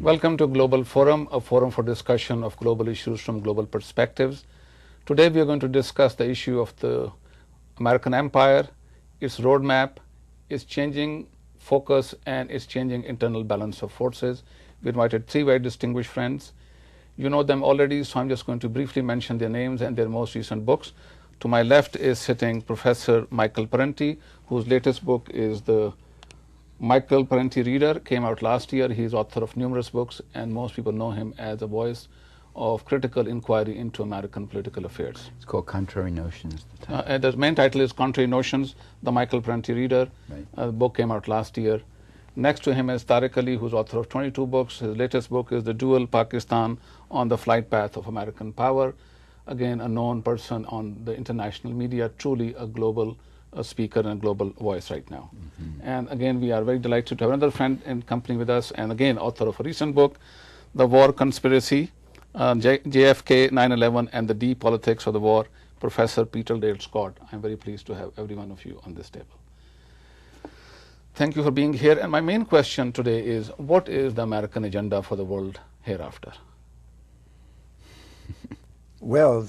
Welcome to Global Forum, a forum for discussion of global issues from global perspectives. Today we are going to discuss the issue of the American empire, its roadmap, its changing focus, and its changing internal balance of forces. We invited three very distinguished friends. You know them already, so I'm just going to briefly mention their names and their most recent books. To my left is sitting Professor Michael Parenti, whose latest book is the Michael Parenti Reader, came out last year. He is author of numerous books, and most people know him as a voice of critical inquiry into American political affairs. It's called Contrary Notions. The main title is Contrary Notions, the Michael Parenti Reader. Right. The book came out last year. Next to him is Tariq Ali, who's author of 22 books. His latest book is The Dual Pakistan on the Flight Path of American Power. Again, a known person on the international media, truly a global speaker and a global voice right now. And again, we are very delighted to have another friend in company with us, and again, author of a recent book, The War Conspiracy, JFK, 9/11, and the Deep Politics of the War, Professor Peter Dale Scott. I'm very pleased to have every one of you on this table. Thank you for being here. And my main question today is, what is the American agenda for the world hereafter? Well,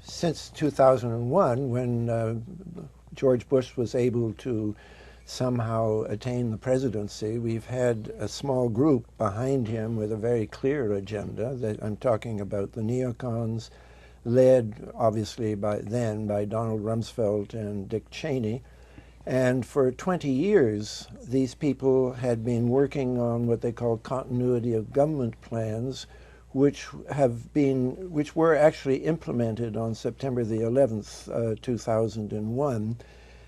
since 2001, when George Bush was able to somehow attain the presidency, we've had a small group behind him with a very clear agenda. That I'm talking about the Neocons, led obviously by Donald Rumsfeld and Dick Cheney. And for 20 years, these people had been working on what they call continuity of government plans, which were actually implemented on September the 11th, 2001.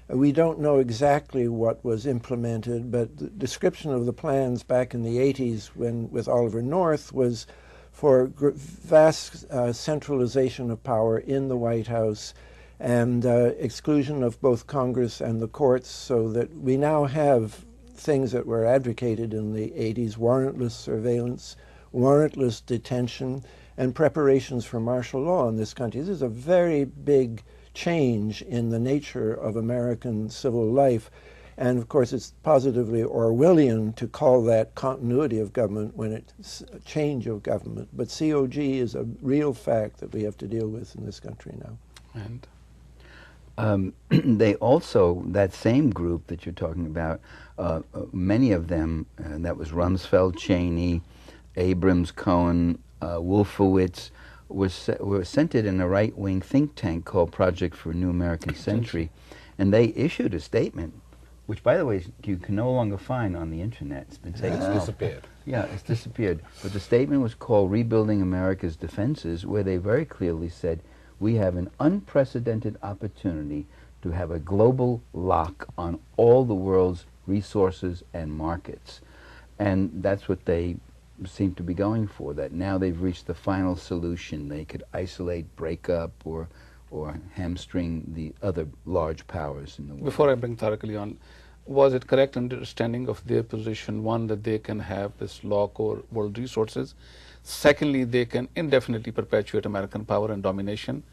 We don't know exactly what was implemented, but the description of the plans back in the 80s with Oliver North was for vast centralization of power in the White House and exclusion of both Congress and the courts, so that we now have things that were advocated in the 80s, warrantless surveillance, warrantless detention, and preparations for martial law in this country. This is a very big change in the nature of American civil life. And of course, it's positively Orwellian to call that continuity of government when it's a change of government. But COG is a real fact that we have to deal with in this country now. And they also, that same group that you're talking about, many of them, that was Rumsfeld, Cheney, Abrams, Cohen, Wolfowitz, were centered in a right-wing think tank called Project for a New American Century. And they issued a statement, which, by the way, you can no longer find on the internet. It's been taken It's out. disappeared. Yeah, it's disappeared. But the statement was called Rebuilding America's Defenses, where they very clearly said, we have an unprecedented opportunity to have a global lock on all the world's resources and markets. And that's what they seem to be going for, that now they've reached the final solution. They could isolate, break up, or hamstring the other large powers in the world. Before I bring Tariq Ali on, was it correct understanding of their position, one, that they can have this lock over world resources, secondly, they can indefinitely perpetuate American power and domination,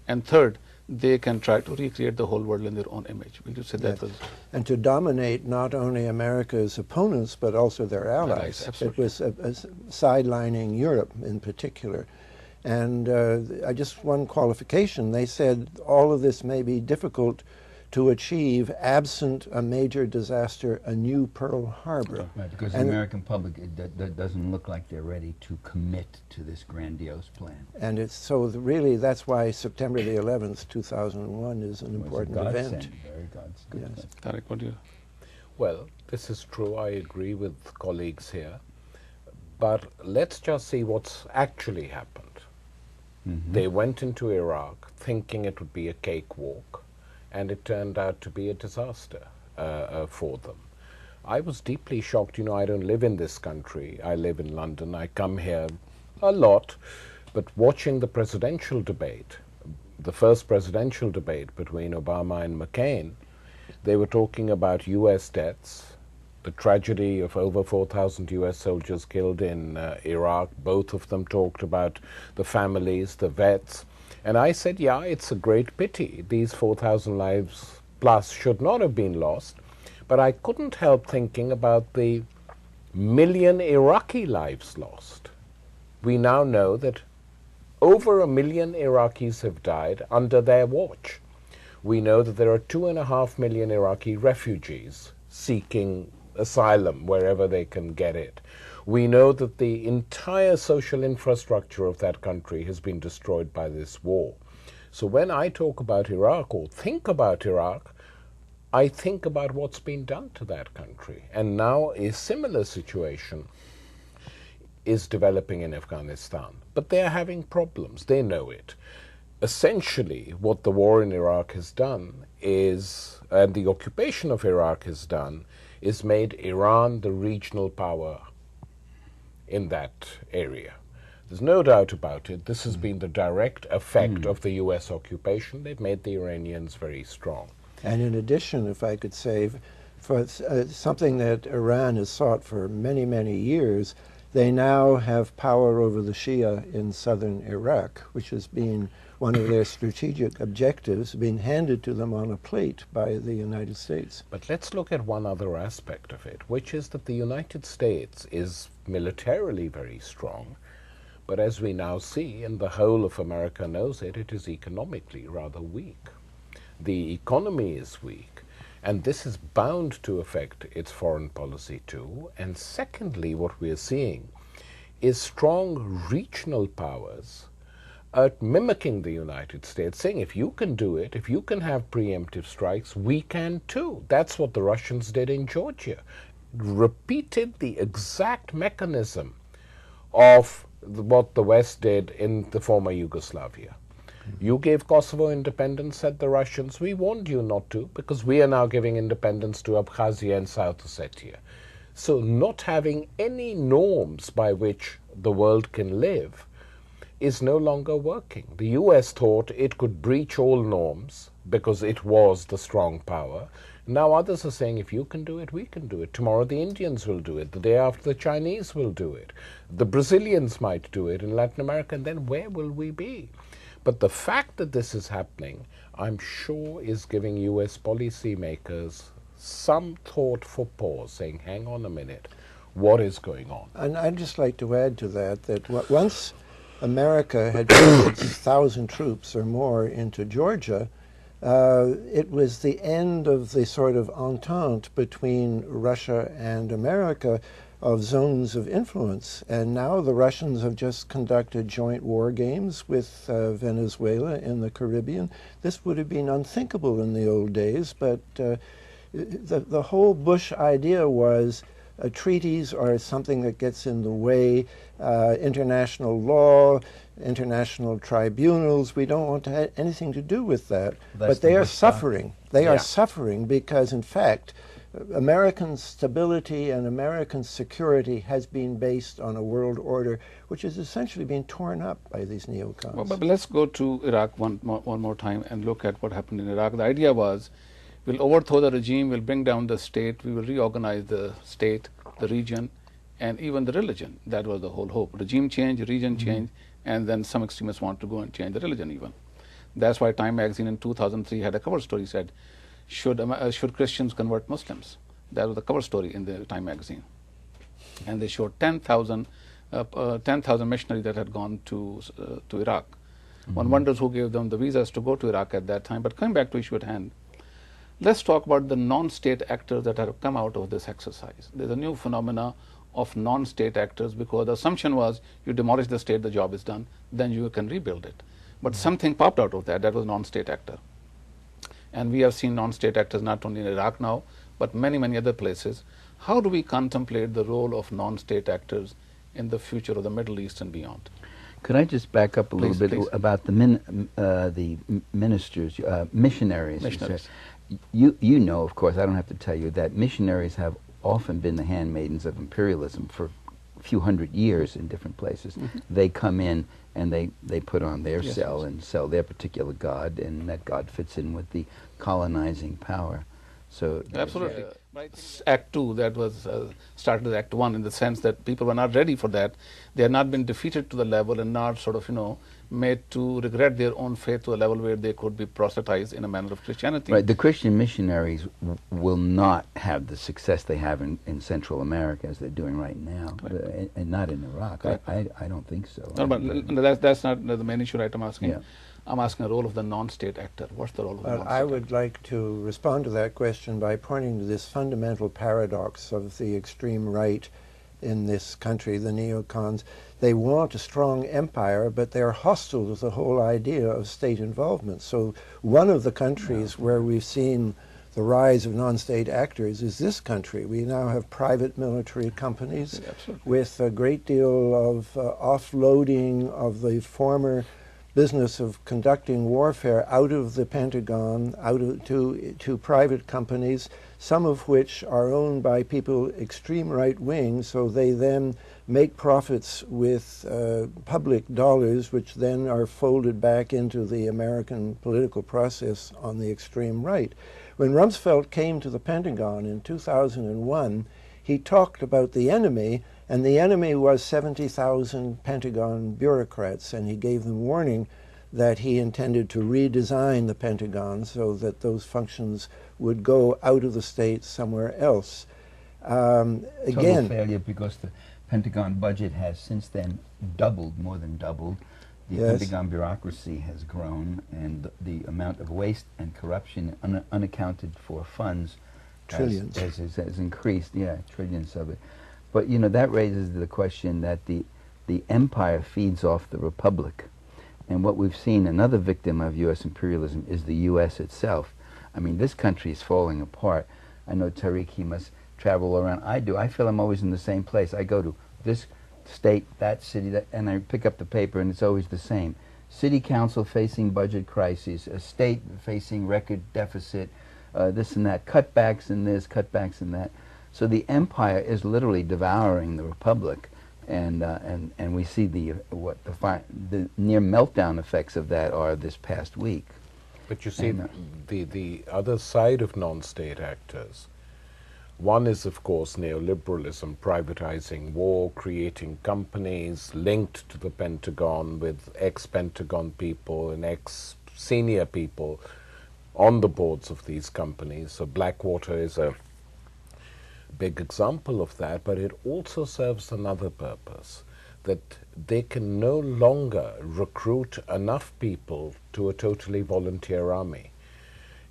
and third, they can try to recreate the whole world in their own image? Will you say that was... And to dominate not only America's opponents, but also their allies. Absolutely. It was sidelining Europe in particular. And just one qualification, they said all of this may be difficult to achieve absent a major disaster, a new Pearl Harbor. Right, because the American public, it doesn't look like they're ready to commit to this grandiose plan. And it's so really that's why September the 11th, 2001 is an important event. Very godsend. Yes. Tariq, what do you... Well, this is true. I agree with colleagues here. But let's just see what's actually happened. They went into Iraq thinking it would be a cakewalk, and it turned out to be a disaster for them. I was deeply shocked. You know, I don't live in this country. I live in London. I come here a lot. But watching the presidential debate, the first presidential debate between Obama and McCain, they were talking about U.S. deaths, the tragedy of over 4,000 U.S. soldiers killed in Iraq. Both of them talked about the families, the vets. And I said, yeah, it's a great pity. These 4,000 lives plus should not have been lost. But I couldn't help thinking about the million Iraqi lives lost. We now know that over 1 million Iraqis have died under their watch. We know that there are 2.5 million Iraqi refugees seeking asylum wherever they can get it. We know that the entire social infrastructure of that country has been destroyed by this war. So when I talk about Iraq or think about Iraq, I think about what's been done to that country. And now a similar situation is developing in Afghanistan. But they're having problems. They know it. Essentially, what the war in Iraq has done is, and the occupation of Iraq has done, is made Iran the regional power in that area. There's no doubt about it. This has been the direct effect of the U.S. occupation. They've made the Iranians very strong. And in addition, if I could say, for something that Iran has sought for many, many years, they now have power over the Shia in southern Iraq, which has been one of their strategic objectives, being handed to them on a plate by the United States. But let's look at one other aspect of it, which is that the United States is militarily very strong, but as we now see, and the whole of America knows it, it is economically rather weak. The economy is weak, and this is bound to affect its foreign policy too. And secondly, what we are seeing is strong regional powers mimicking the United States, saying if you can do it, if you can have preemptive strikes, we can too. That's what the Russians did in Georgia. Repeated the exact mechanism of what the West did in the former Yugoslavia. You gave Kosovo independence, said the Russians. We warned you not to, because we are now giving independence to Abkhazia and South Ossetia. So not having any norms by which the world can live is no longer working. The US thought it could breach all norms because it was the strong power. Now others are saying, if you can do it, we can do it. Tomorrow the Indians will do it. The day after the Chinese will do it. The Brazilians might do it in Latin America, and then where will we be? But the fact that this is happening, I'm sure, is giving US policymakers some thought for pause, saying, hang on a minute, what is going on? And I'd just like to add to that, that once America had put its 1,000 troops or more into Georgia, it was the end of the sort of entente between Russia and America of zones of influence. And now the Russians have just conducted joint war games with Venezuela in the Caribbean. This would have been unthinkable in the old days, but the whole Bush idea was treaties are something that gets in the way, international law, international tribunals. We don't want to have anything to do with that. But they are suffering. They are suffering because, in fact, American stability and American security has been based on a world order which is essentially being torn up by these neocons. Well, but let's go to Iraq one more time and look at what happened in Iraq. The idea was, we'll overthrow the regime, we'll bring down the state, we will reorganize the state, the region, and even the religion. That was the whole hope. Regime change, region change, and then some extremists want to go and change the religion even. That's why Time magazine in 2003 had a cover story said, should Christians convert Muslims? That was the cover story in the Time magazine. And they showed 10,000 missionaries that had gone to Iraq. One wonders who gave them the visas to go to Iraq at that time. But coming back to issue at hand, let's talk about the non-state actors that have come out of this exercise. There's a new phenomena of non-state actors, because the assumption was you demolish the state, the job is done, then you can rebuild it. But something popped out of that was non-state actor. And we have seen non-state actors not only in Iraq now, but many, many other places. How do we contemplate the role of non-state actors in the future of the Middle East and beyond? Could I just back up a little bit about the ministers, missionaries? Missionaries. You know, of course, I don't have to tell you that missionaries have often been the handmaidens of imperialism for a few hundred years in different places. They come in and they put on their cell and sell their particular god, and that god fits in with the colonizing power. So absolutely. Act 2 that was started as Act 1, in the sense that people were not ready for that. They had not been defeated to the level and not sort of, made to regret their own faith to a level where they could be proselytized in a manner of Christianity. Right. The Christian missionaries will not have the success they have in Central America as they're doing right now, and not in Iraq. I don't think so. No, but that's not the main issue, right? I'm asking. Yeah. I'm asking the role of the non-state actor. What's the role of the non-state I actor? would like to respond to that question by pointing to this fundamental paradox of the extreme right in this country, the neocons. They want a strong empire, but they're hostile to the whole idea of state involvement. So one of the countries where we've seen the rise of non-state actors is this country. We now have private military companies with a great deal of offloading of the former business of conducting warfare out of the Pentagon, to private companies, some of which are owned by people extreme right wing, so they then make profits with public dollars, which then are folded back into the American political process on the extreme right. When Rumsfeld came to the Pentagon in 2001, he talked about the enemy, and the enemy was 70,000 Pentagon bureaucrats, and he gave them warning that he intended to redesign the Pentagon so that those functions would go out of the state somewhere else. Total Again, failure, because the Pentagon budget has since then doubled, more than doubled. The Yes. Pentagon bureaucracy has grown, and the amount of waste and corruption, unaccounted for funds, Trillions. has increased. Yeah, trillions of it. But that raises the question that the empire feeds off the republic, and what we've seen, another victim of U.S. imperialism, is the U.S. itself. I mean, this country is falling apart. I know Tariq, he must travel around. I do. I feel I'm always in the same place. I go to this state, that city, and I pick up the paper, and it's always the same. City council facing budget crises, a state facing record deficit, this and that, cutbacks in this, cutbacks in that. So the empire is literally devouring the republic, and we see the near meltdown effects of that are this past week. But you see, the other side of non-state actors, one is, of course, neoliberalism, privatizing war, creating companies linked to the Pentagon with ex-Pentagon people and ex-senior people on the boards of these companies. So Blackwater is a big example of that, but it also serves another purpose, that they can no longer recruit enough people to a totally volunteer army.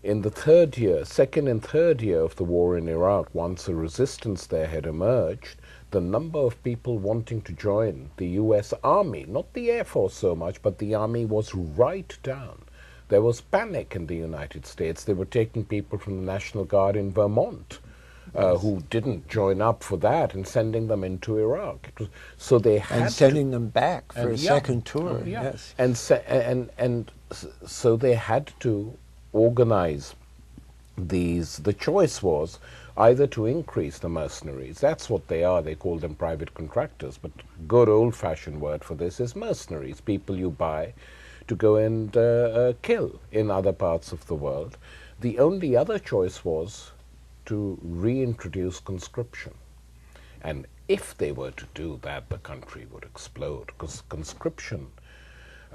In the second and third year of the war in Iraq, once a resistance there had emerged, the number of people wanting to join the U.S. Army, not the Air Force so much, but the Army, was right down. There was panic in the United States. They were taking people from the National Guard in Vermont who didn't join up for that and sending them into Iraq. So they had and sending them back for a second tour. Yes, and so they had to organize these. The choice was either to increase the mercenaries. That's what they are. They call them private contractors, but good old-fashioned word for this is mercenaries, people you buy to go and kill in other parts of the world. The only other choice was to reintroduce conscription. And if they were to do that, the country would explode, because conscription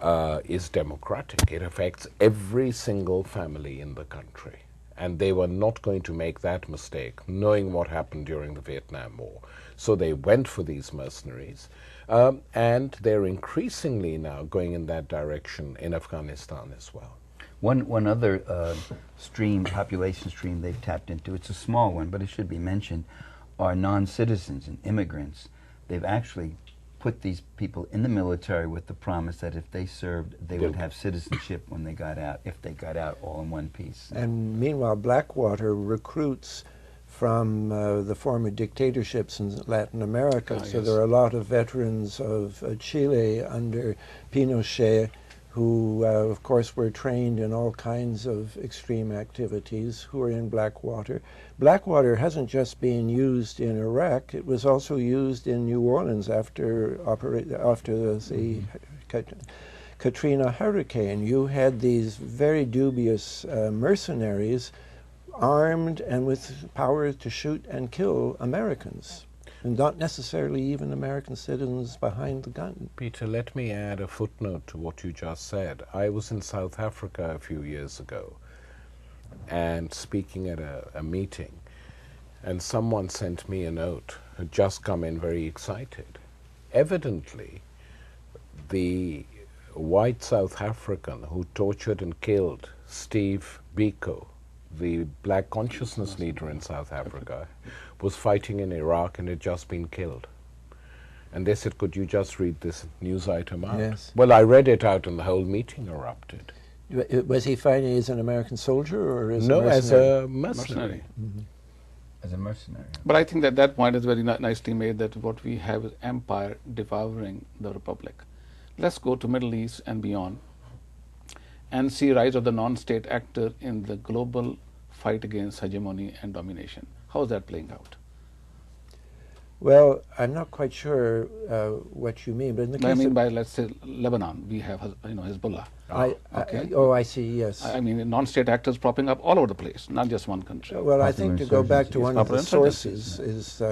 is democratic. It affects every single family in the country. And they were not going to make that mistake, knowing what happened during the Vietnam War. So they went for these mercenaries, and they're increasingly now going in that direction in Afghanistan as well. One other population stream they've tapped into, it's a small one, but it should be mentioned, are non-citizens and immigrants. They've actually put these people in the military with the promise that if they served, they would have citizenship when they got out, if they got out all in one piece. and meanwhile Blackwater recruits from the former dictatorships in Latin America. So there are a lot of veterans of Chile under Pinochet who, of course, were trained in all kinds of extreme activities, who are in Blackwater. Blackwater hasn't just been used in Iraq, it was also used in New Orleans after the Katrina hurricane. You had these very dubious mercenaries armed and with power to shoot and kill Americans, and not necessarily even American citizens behind the gun. Peter, let me add a footnote to what you just said. I was in South Africa a few years ago and speaking at a meeting, and someone sent me a note, had just come in very excited. Evidently, the white South African who tortured and killed Steve Biko, the black consciousness leader in South Africa, was fighting in Iraq and had just been killed. And they said, could you just read this news item out? Yes. Well, I read it out and the whole meeting erupted. Was he fighting as an American soldier or as No, a mercenary? as a mercenary. As a mercenary. But I think that that point is very nicely made, that what we have is empire devouring the republic. Let's go to Middle East and beyond and see rise of the non-state actor in the global fight against hegemony and domination. How is that playing out? Well, I'm not quite sure what you mean, but in the case I mean of by, let's say, Lebanon, we have Hezbollah. I see, yes. I mean, non-state actors propping up all over the place, not just one country. Well, I think to go back to one of the Popular insurgencies, sources is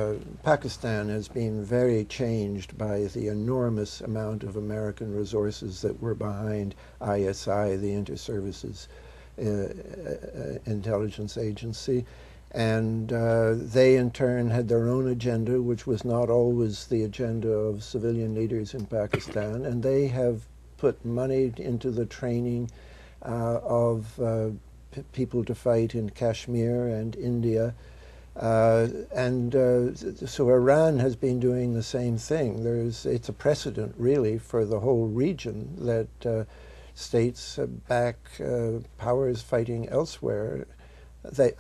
Pakistan has been very changed by the enormous amount of American resources that were behind ISI, the Inter-Services Intelligence Agency. And they in turn had their own agenda, which was not always the agenda of civilian leaders in Pakistan, and they have put money into the training of people to fight in Kashmir and India. So Iran has been doing the same thing. It's a precedent, really, for the whole region that states back powers fighting elsewhere.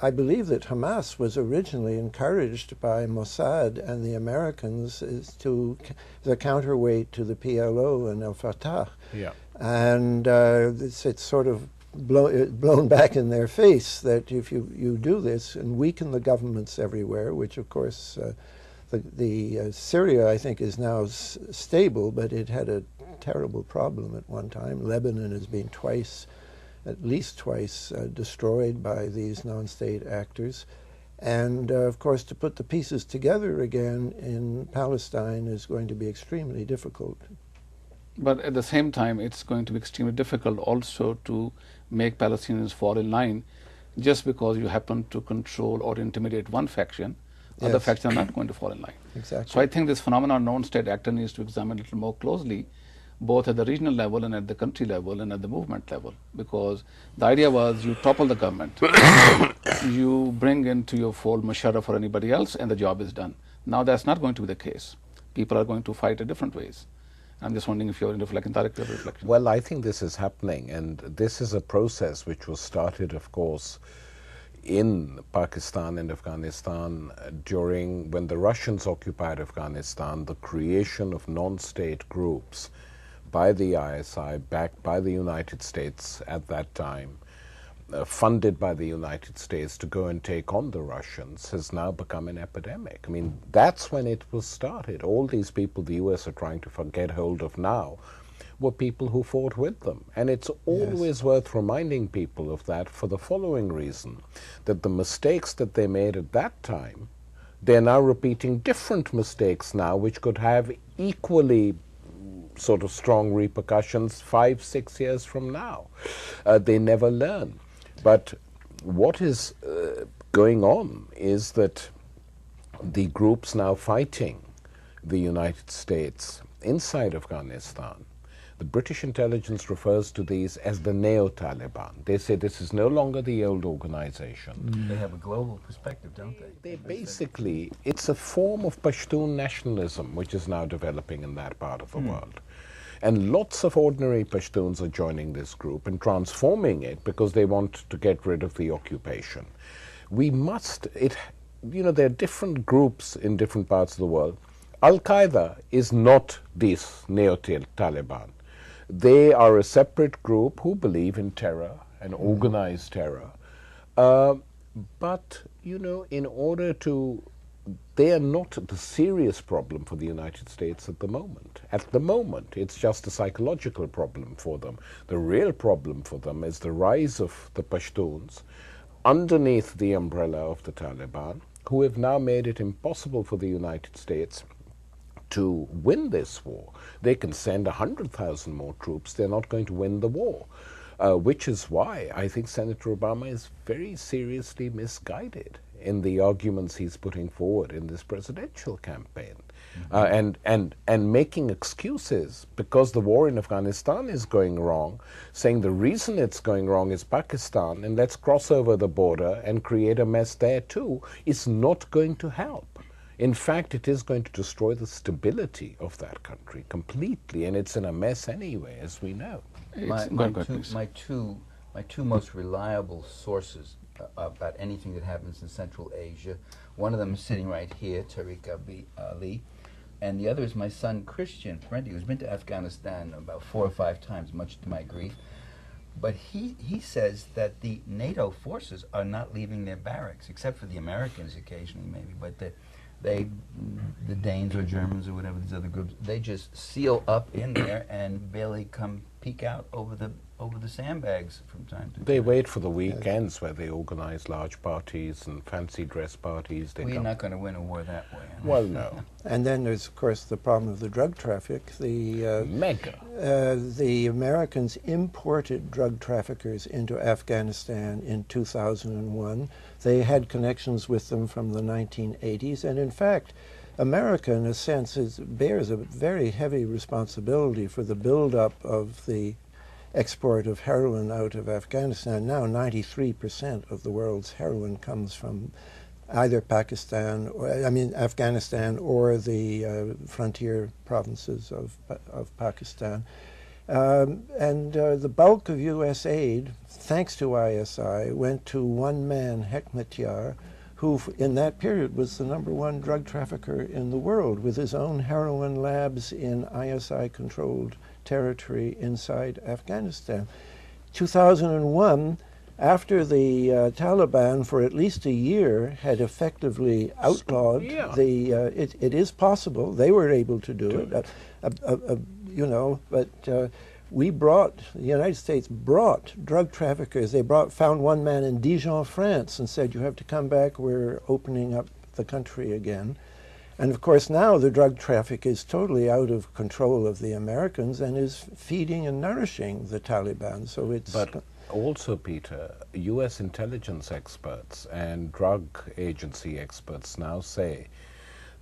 I believe that Hamas was originally encouraged by Mossad and the Americans as the counterweight to the PLO and al-Fatah. Yeah. And it's sort of blown back in their face that if you do this and weaken the governments everywhere, which of course Syria, I think, is now stable, but it had a terrible problem at one time. Lebanon has been at least twice destroyed by these non-state actors. And of course, to put the pieces together again in Palestine is going to be extremely difficult. But at the same time, it's going to be extremely difficult also to make Palestinians fall in line just because you happen to control or intimidate one faction. Other Yes. factions are not going to fall in line. Exactly. So I think this phenomenon, non-state actor, needs to examine a little more closely, both at the regional level and at the country level and at the movement level, because the idea was you topple the government, you bring into your fold Musharraf or anybody else, and the job is done. Now that's not going to be the case. People are going to fight in different ways. I'm just wondering if you're reflecting, Tariq, your reflection. Well, I think this is happening, and this is a process which was started, of course, in Pakistan and Afghanistan during when the Russians occupied Afghanistan, the creation of non-state groups by the ISI, backed by the United States at that time, funded by the United States to go and take on the Russians, has now become an epidemic. I mean, that's when it was started. All these people the US are trying to get hold of now were people who fought with them. And it's always worth reminding people of that for the following reason, that the mistakes that they made at that time, they're now repeating different mistakes now, which could have equally sort of strong repercussions 5-6 years from now. They never learn. But what is going on is that the groups now fighting the United States inside Afghanistan, the British intelligence refers to these as the Neo-Taliban. They say this is no longer the old organization. They have a global perspective, don't they? They basically, it's a form of Pashtun nationalism which is now developing in that part of the world. And lots of ordinary Pashtuns are joining this group and transforming it because they want to get rid of the occupation. We must, there are different groups in different parts of the world. Al-Qaeda is not this Neo-Taliban. They are a separate group who believe in terror and organized terror. But, in order to, they are not the serious problem for the United States at the moment. At the moment, it's just a psychological problem for them. The real problem for them is the rise of the Pashtuns underneath the umbrella of the Taliban, who have now made it impossible for the United States to win this war. They can send 100,000 more troops. They're not going to win the war, which is why I think Senator Obama is very seriously misguided in the arguments he's putting forward in this presidential campaign. And making excuses because the war in Afghanistan is going wrong, saying the reason it's going wrong is Pakistan, and let's cross over the border and create a mess there too, is not going to help. In fact, it is going to destroy the stability of that country completely, and it's in a mess anyway, as we know. My two most reliable sources about anything that happens in Central Asia, one of them is sitting right here, Tariq Ali, and the other is my son Christian Parenti, who's been to Afghanistan about 4 or 5 times, much to my grief. But he says that the NATO forces are not leaving their barracks, except for the Americans occasionally maybe, but the Danes or Germans or whatever these other groups, they just seal up in there and barely come peek out over the sandbags from time to time. They wait for the weekends where they organize large parties and fancy dress parties. We're not going to win a war that way. Well, no. And then there's, of course, the problem of the drug traffic. The Americans imported drug traffickers into Afghanistan in 2001. They had connections with them from the 1980s, and in fact, America, in a sense, bears a very heavy responsibility for the buildup of the export of heroin out of Afghanistan. Now 93% of the world's heroin comes from either Afghanistan or the frontier provinces of Pakistan. The bulk of U.S. aid, thanks to ISI, went to one man, Hekmatyar, who in that period was the #1 drug trafficker in the world, with his own heroin labs in ISI-controlled territory inside Afghanistan. 2001, after the Taliban for at least a year had effectively outlawed it is possible, they were able to do it, the United States brought drug traffickers. They found one man in Dijon, France, and said, you have to come back, we're opening up the country again. And of course now the drug traffic is totally out of control of the Americans and is feeding and nourishing the Taliban. So it's... But also, Peter, U.S. intelligence experts and drug agency experts now say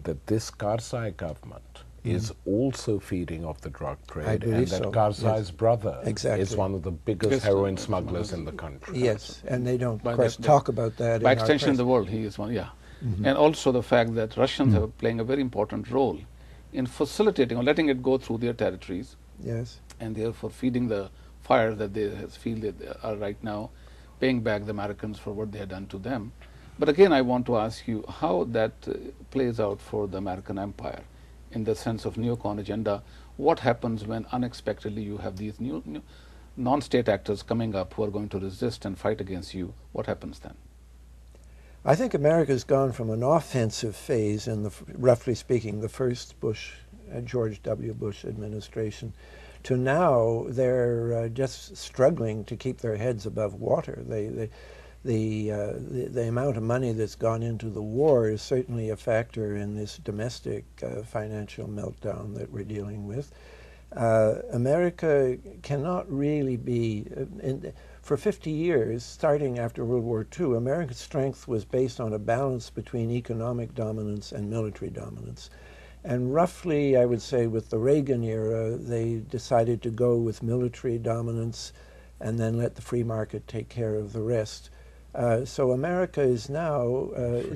that this Karzai government is also feeding off the drug trade, and that Karzai's brother is one of the biggest heroin smugglers in the country. Yes, and they don't, of course, talk about that. By extension, in the world, he is one, And also the fact that Russians are playing a very important role in facilitating or letting it go through their territories. Yes. And therefore feeding the fire that they feel that they are right now, paying back the Americans for what they had done to them. But again, I want to ask you how that plays out for the American empire in the sense of neocon agenda. What happens when unexpectedly you have these new non-state actors coming up who are going to resist and fight against you? What happens then? I think America's gone from an offensive phase in the, roughly speaking, the first George W. Bush administration, to now they're just struggling to keep their heads above water. The amount of money that's gone into the war is certainly a factor in this domestic financial meltdown that we're dealing with. America cannot really be... For 50 years, starting after World War II, American strength was based on a balance between economic dominance and military dominance. And roughly, I would say, with the Reagan era, they decided to go with military dominance and then let the free market take care of the rest. So America is now,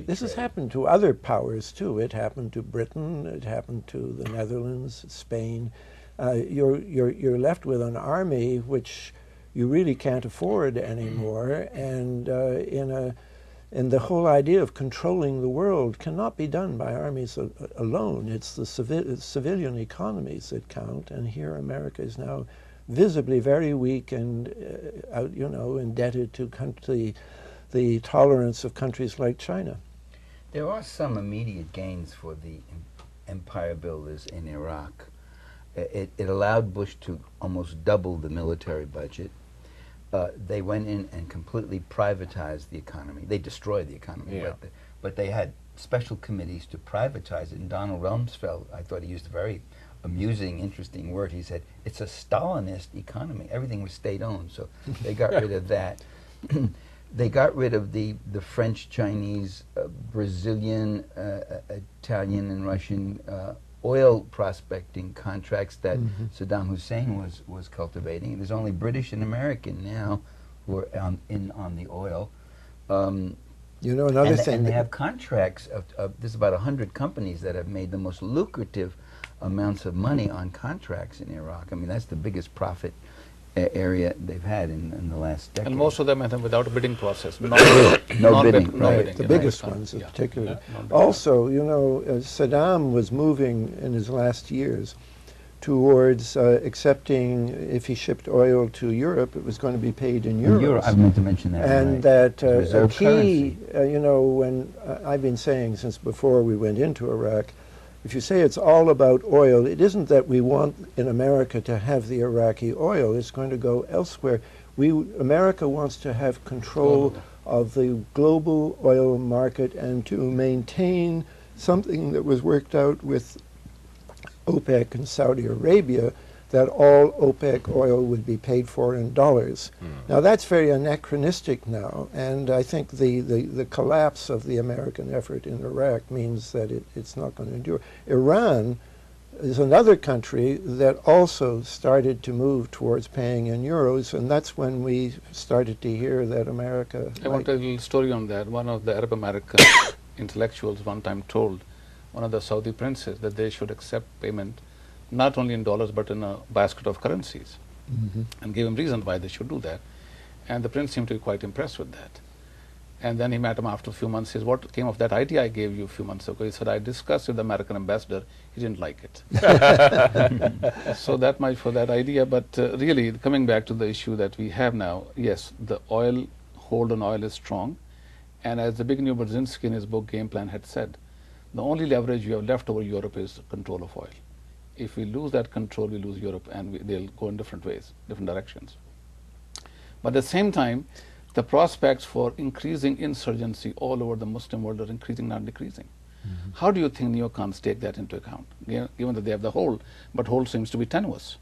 this has happened to other powers too. It happened to Britain, it happened to the Netherlands, Spain. You're left with an army which you really can't afford anymore, and the whole idea of controlling the world cannot be done by armies alone. It's the civilian economies that count, and here America is now visibly very weak and indebted to the tolerance of countries like China. There are some immediate gains for the empire builders in Iraq. It allowed Bush to almost double the military budget. they went in and completely privatized the economy. They destroyed the economy, Yeah. but they had special committees to privatize it. And Donald Rumsfeld, I thought he used a very amusing, interesting word. He said, it's a Stalinist economy. Everything was state-owned, so they got rid of that. They got rid of the French, Chinese, Brazilian, Italian, and Russian oil prospecting contracts that Saddam Hussein was cultivating. There's only British and American now who are on the oil. You know, another thing. And they have contracts there's about 100 companies that have made the most lucrative amounts of money on contracts in Iraq. I mean, that's the biggest profit area they've had in the last decade. And most of them have them without a bidding process. No bidding, right. The biggest ones in particular. Also, you know, Saddam was moving in his last years towards accepting, if he shipped oil to Europe, it was going to be paid in euros. I meant to mention that. And right. that a key, you know, when I've been saying since before we went into Iraq, if you say it's all about oil, it isn't that we want in America to have the Iraqi oil. It's going to go elsewhere. America wants to have control of the global oil market and to maintain something that was worked out with OPEC and Saudi Arabia, that all OPEC oil would be paid for in dollars. Now that's very anachronistic now, and I think the collapse of the American effort in Iraq means that it's not going to endure. Iran is another country that also started to move towards paying in euros, and that's when we started to hear that America... I want to tell a little story on that. One of the Arab American intellectuals one time told one of the Saudi princes that they should accept payment not only in dollars but in a basket of currencies, and gave him reason why they should do that. And the prince seemed to be quite impressed with that. And then he met him after a few months. He says, what came of that idea I gave you a few months ago? He said, I discussed with the American ambassador. He didn't like it. So that much for that idea. But really, coming back to the issue that we have now, yes, the oil, hold on oil is strong. And as the big new Brzezinski in his book Game Plan had said, the only leverage you have left over Europe is control of oil. If we lose that control, we lose Europe, and they'll go in different ways, different directions. But at the same time, the prospects for increasing insurgency all over the Muslim world are increasing, not decreasing. How do you think neocons take that into account, given that they have the hold, but hold seems to be tenuous?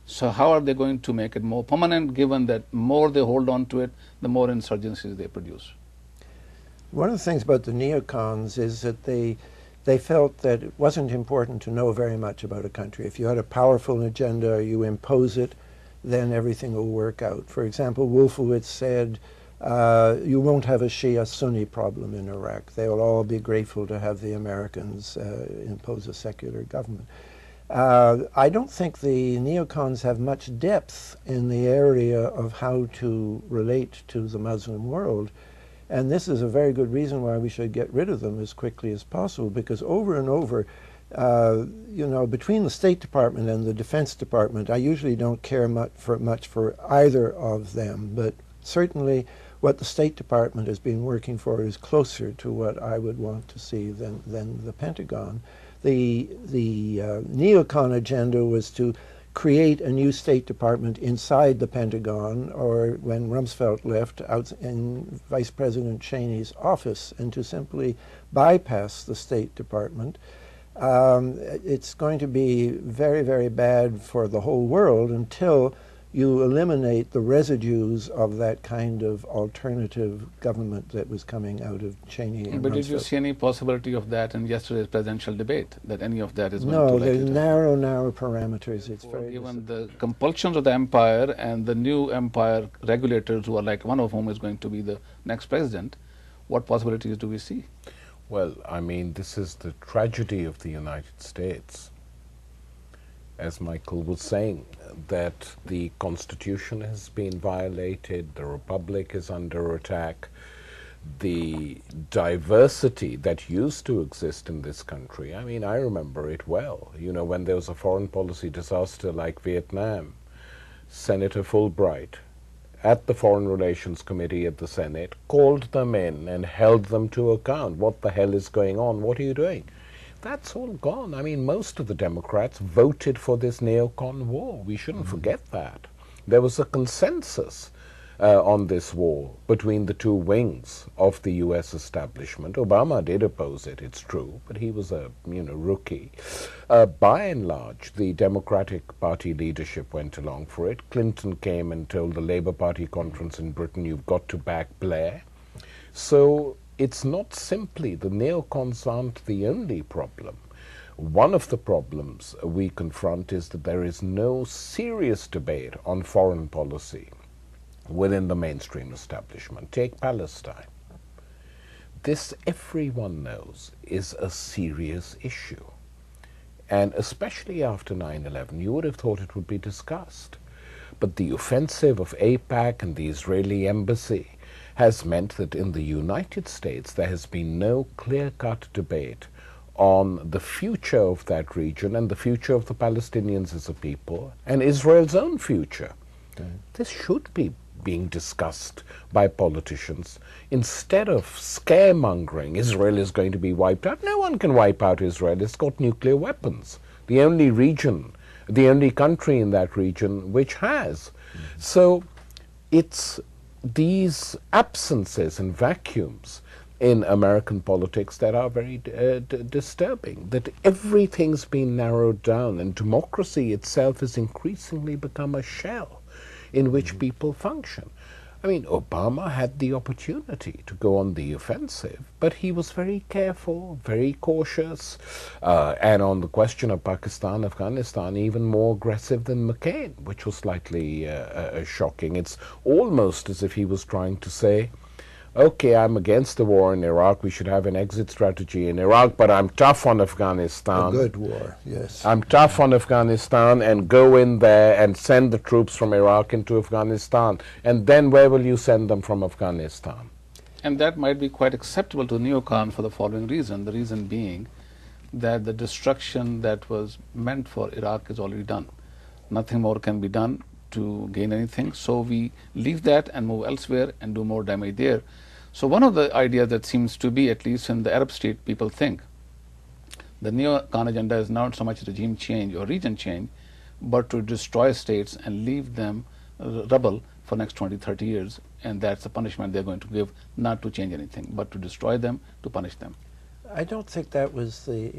So how are they going to make it more permanent, given that more they hold on to it, the more insurgencies they produce? One of the things about the neocons is that they felt that it wasn't important to know very much about a country. If you had a powerful agenda, you impose it, then everything will work out. For example, Wolfowitz said, you won't have a Shia-Sunni problem in Iraq. They will all be grateful to have the Americans impose a secular government. I don't think the neocons have much depth in the area of how to relate to the Muslim world. And this is a very good reason why we should get rid of them as quickly as possible, because over and over, you know, between the State Department and the Defense Department, I usually don't care much for either of them, but certainly what the State Department has been working for is closer to what I would want to see than the Pentagon. The neocon agenda was to create a new State Department inside the Pentagon, or when Rumsfeld left, out in Vice President Cheney's office, and to simply bypass the State Department. It's going to be very, very bad for the whole world until you eliminate the residues of that kind of alternative government that was coming out of Cheney and But Rumsfeld. did you see any possibility of that in yesterday's presidential debate, that any of that is going to No, let there's it narrow parameters. It's very given the compulsions of the empire and the new empire regulators, who are like one of whom is going to be the next president, what possibilities do we see? Well, I mean, this is the tragedy of the United States. As Michael was saying, that the Constitution has been violated, the Republic is under attack, the diversity that used to exist in this country, I mean, I remember it well. You know, when there was a foreign policy disaster like Vietnam, Senator Fulbright, at the Foreign Relations Committee at the Senate, called them in and held them to account. What the hell is going on? What are you doing? That's all gone. I mean, most of the Democrats voted for this neocon war. We shouldn't forget that. There was a consensus on this war between the two wings of the U.S. establishment. Obama did oppose it, it's true, but he was a rookie. By and large, the Democratic Party leadership went along for it. Clinton came and told the Labour Party conference in Britain, you've got to back Blair. So it's not simply, the neocons aren't the only problem. One of the problems we confront is that there is no serious debate on foreign policy within the mainstream establishment. Take Palestine. This, everyone knows, is a serious issue. And especially after 9/11, you would have thought it would be discussed. But the offensive of AIPAC and the Israeli embassy has meant that in the United States there has been no clear-cut debate on the future of that region and the future of the Palestinians as a people and Israel's own future. This should be being discussed by politicians instead of scaremongering. Israel is going to be wiped out. No one can wipe out Israel. It's got nuclear weapons. The only region, the only country in that region which has. So it's these absences and vacuums in American politics that are very disturbing, that everything's been narrowed down and democracy itself has increasingly become a shell in which people function. I mean, Obama had the opportunity to go on the offensive, but he was very careful, very cautious, and on the question of Pakistan, Afghanistan, even more aggressive than McCain, which was slightly shocking. It's almost as if he was trying to say, okay, I'm against the war in Iraq, we should have an exit strategy in Iraq, but I'm tough on Afghanistan. A good war, yes. I'm tough on Afghanistan, and go in there and send the troops from Iraq into Afghanistan. And then where will you send them from Afghanistan? And that might be quite acceptable to neocon for the following reason. The reason being that the destruction that was meant for Iraq is already done. Nothing more can be done to gain anything. So we leave that and move elsewhere and do more damage there. So one of the ideas that seems to be, at least in the Arab state, people think the neocon agenda is not so much regime change or region change, but to destroy states and leave them rubble for next 20, 30 years. And that's the punishment they're going to give, not to change anything, but to destroy them, to punish them. I don't think that was the,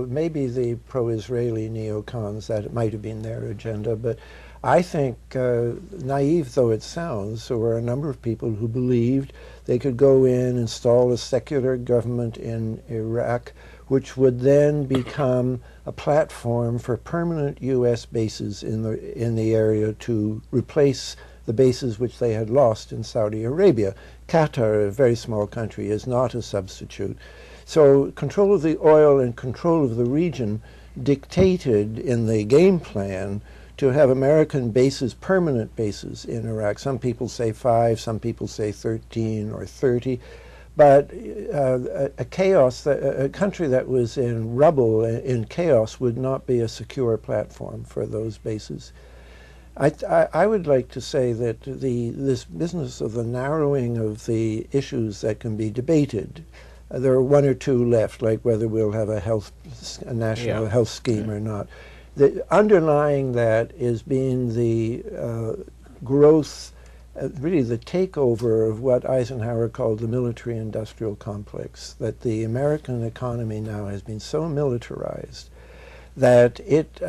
maybe the pro-Israeli neocons, that it might have been their agenda, but I think, naive though it sounds, there were a number of people who believed they could go in, install a secular government in Iraq, which would then become a platform for permanent U.S. bases in the area to replace the bases which they had lost in Saudi Arabia. Qatar, a very small country, is not a substitute. So control of the oil and control of the region dictated in the game plan to have American bases, permanent bases in Iraq. Some people say 5, some people say 13 or 30. But a country that was in rubble, in chaos, would not be a secure platform for those bases. I would like to say that this business of the narrowing of the issues that can be debated, there are 1 or 2 left, like whether we'll have a national health scheme or not. The underlying that is being the growth, really the takeover of what Eisenhower called the military-industrial complex, that the American economy now has been so militarized that it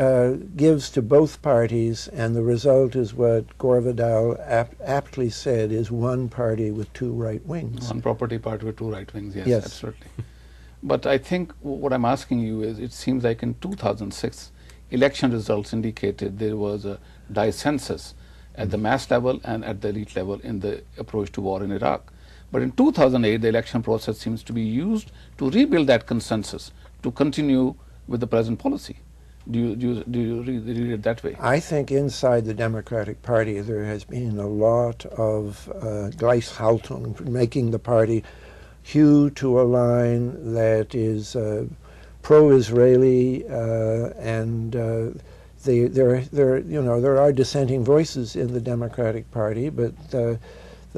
gives to both parties, and the result is what Gore Vidal aptly said, is one party with 2 right wings. One property party with 2 right wings, yes, Yes. absolutely. But I think what I'm asking you is, it seems like in 2006, election results indicated there was a dissensus at the mass level and at the elite level in the approach to war in Iraq. But in 2008, the election process seems to be used to rebuild that consensus, to continue with the present policy. Do you read it that way? I think inside the Democratic Party there has been a lot of Gleichhaltung, making the party hew to a line that is pro-Israeli, and there are dissenting voices in the Democratic Party, but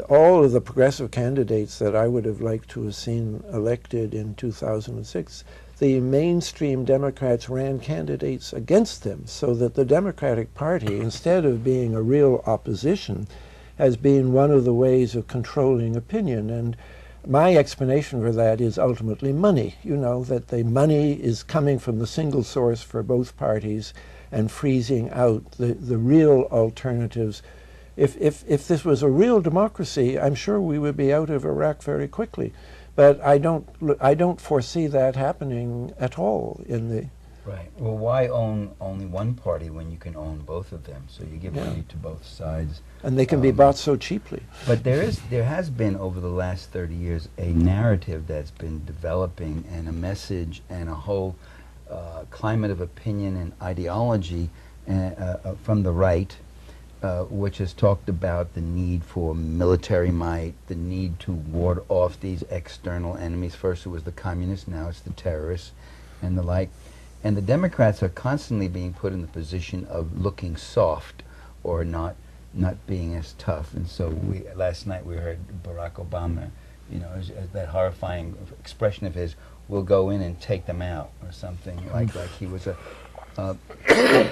all of the progressive candidates that I would have liked to have seen elected in 2006, the mainstream Democrats ran candidates against them, so that the Democratic Party, instead of being a real opposition, has been one of the ways of controlling opinion. And my explanation for that is ultimately money. You know, that the money is coming from the single source for both parties and freezing out the real alternatives. If this was a real democracy, I'm sure we would be out of Iraq very quickly. But I don't foresee that happening at all in the... Right. Well, why own only one party when you can own both of them? So you give money to both sides. And they can be bought so cheaply. But there has been, over the last 30 years, a narrative that's been developing, and a message, and a whole climate of opinion and ideology from the right, which has talked about the need for military might, the need to ward off these external enemies. First it was the communists, now it's the terrorists and the like. And the Democrats are constantly being put in the position of looking soft or not being as tough. And so last night we heard Barack Obama, you know, that horrifying expression of his, "We'll go in and take them out," or something like he was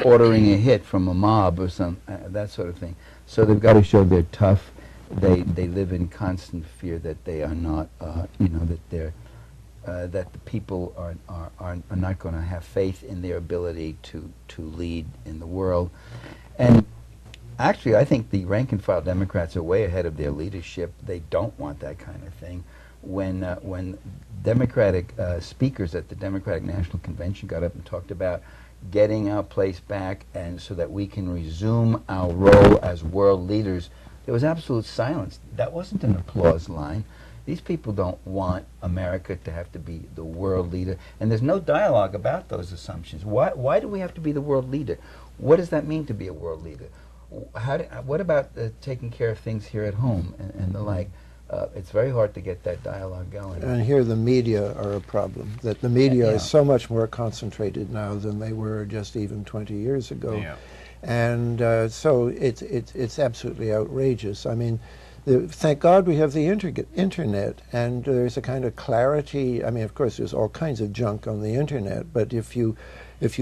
ordering a hit from a mob or that sort of thing. So they've got to show they're tough. They live in constant fear that they are not, you know, that they're that the people are not going to have faith in their ability to lead in the world. And actually, I think the rank-and-file Democrats are way ahead of their leadership. They don't want that kind of thing. When Democratic speakers at the Democratic National Convention got up and talked about getting our place back, and so that we can resume our role as world leaders, there was absolute silence. That wasn't an applause line. These people don't want America to have to be the world leader, and there's no dialogue about those assumptions. Why do we have to be the world leader? What does that mean to be a world leader? What about taking care of things here at home and the like? It's very hard to get that dialogue going. And here the media are a problem, that the media is so much more concentrated now than they were just even 20 years ago. Yeah. And so it's absolutely outrageous. I mean, thank God we have the internet, and there's a kind of clarity. I mean, of course, there's all kinds of junk on the internet, but if you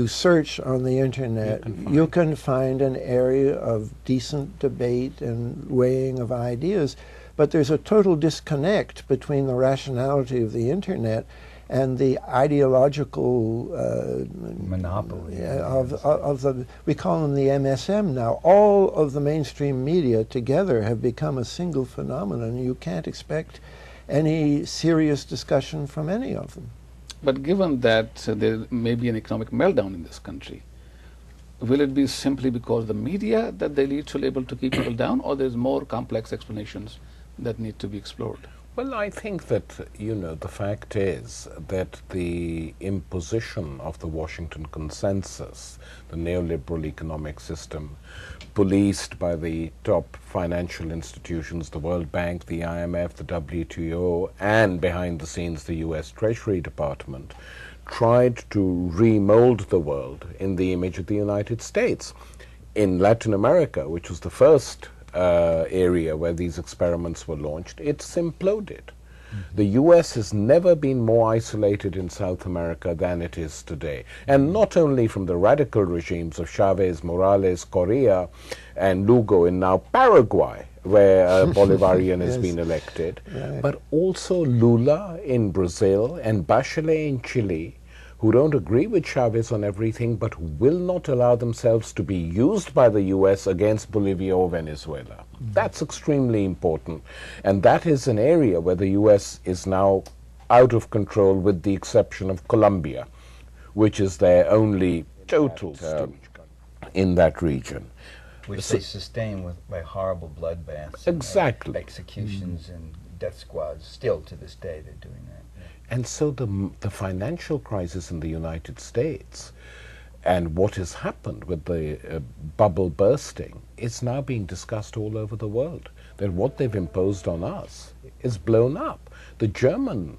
search on the internet, you can find an area of decent debate and weighing of ideas. But there's a total disconnect between the rationality of the internet and the ideological monopoly of the, we call them the MSM now. All of the mainstream media together have become a single phenomenon. You can't expect any serious discussion from any of them. But given that there may be an economic meltdown in this country, will it be simply because of the media that they lead to able to keep people down, or there's more complex explanations that need to be explored? Well, I think that, you know, the fact is that the imposition of the Washington Consensus, the neoliberal economic system, policed by the top financial institutions, the World Bank, the IMF, the WTO, and behind the scenes the US Treasury Department, tried to remold the world in the image of the United States. In Latin America, which was the first area where these experiments were launched, it's imploded. The US has never been more isolated in South America than it is today. And not only from the radical regimes of Chavez, Morales, Correa, and Lugo in now Paraguay, where Bolivarian has been elected, but also Lula in Brazil and Bachelet in Chile, who don't agree with Chavez on everything, but will not allow themselves to be used by the US against Bolivia or Venezuela. That's extremely important. And that is an area where the US is now out of control, with the exception of Colombia, which is their only total in that region. Which they sustain by horrible bloodbaths. Exactly. And executions and death squads. Still to this day they're doing that. And so the financial crisis in the United States and what has happened with the bubble bursting is now being discussed all over the world. That what they've imposed on us is blown up. The German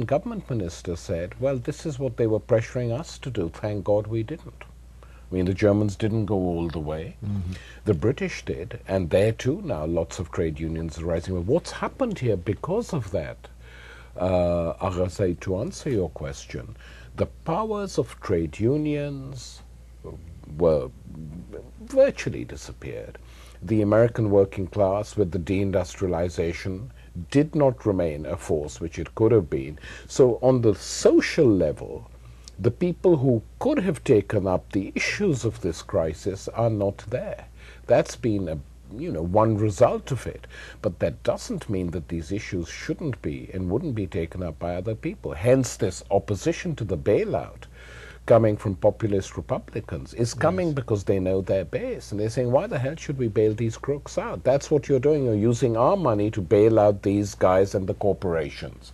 government minister said, well, this is what they were pressuring us to do. Thank God we didn't. I mean, the Germans didn't go all the way. The British did, and there too now lots of trade unions are rising. Well, what's happened here because of that? Agha Saeed, to answer your question, the powers of trade unions, were virtually disappeared. The American working class, with the deindustrialization, did not remain a force which it could have been. So on the social level, the people who could have taken up the issues of this crisis are not there. That's been one result of it. But that doesn't mean that these issues shouldn't be and wouldn't be taken up by other people. Hence this opposition to the bailout coming from populist Republicans is coming because they know their base, and they're saying, why the hell should we bail these crooks out? That's what you're doing. You're using our money to bail out these guys and the corporations.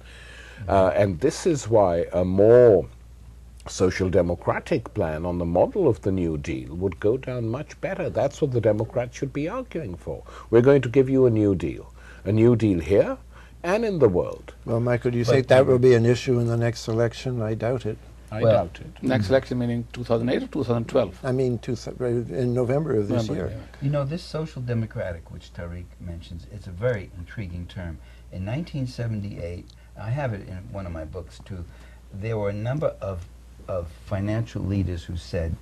And this is why a more social democratic plan on the model of the New Deal would go down much better. That's what the Democrats should be arguing for. We're going to give you a New Deal here and in the world. Well, Michael, do you think that will be an issue in the next election? I doubt it. I doubt it. Next election meaning 2008 or 2012? I mean, in November of this year. Yeah. You know, this social democratic, which Tariq mentions, it's a very intriguing term. In 1978, I have it in one of my books too, there were a number of financial leaders who said,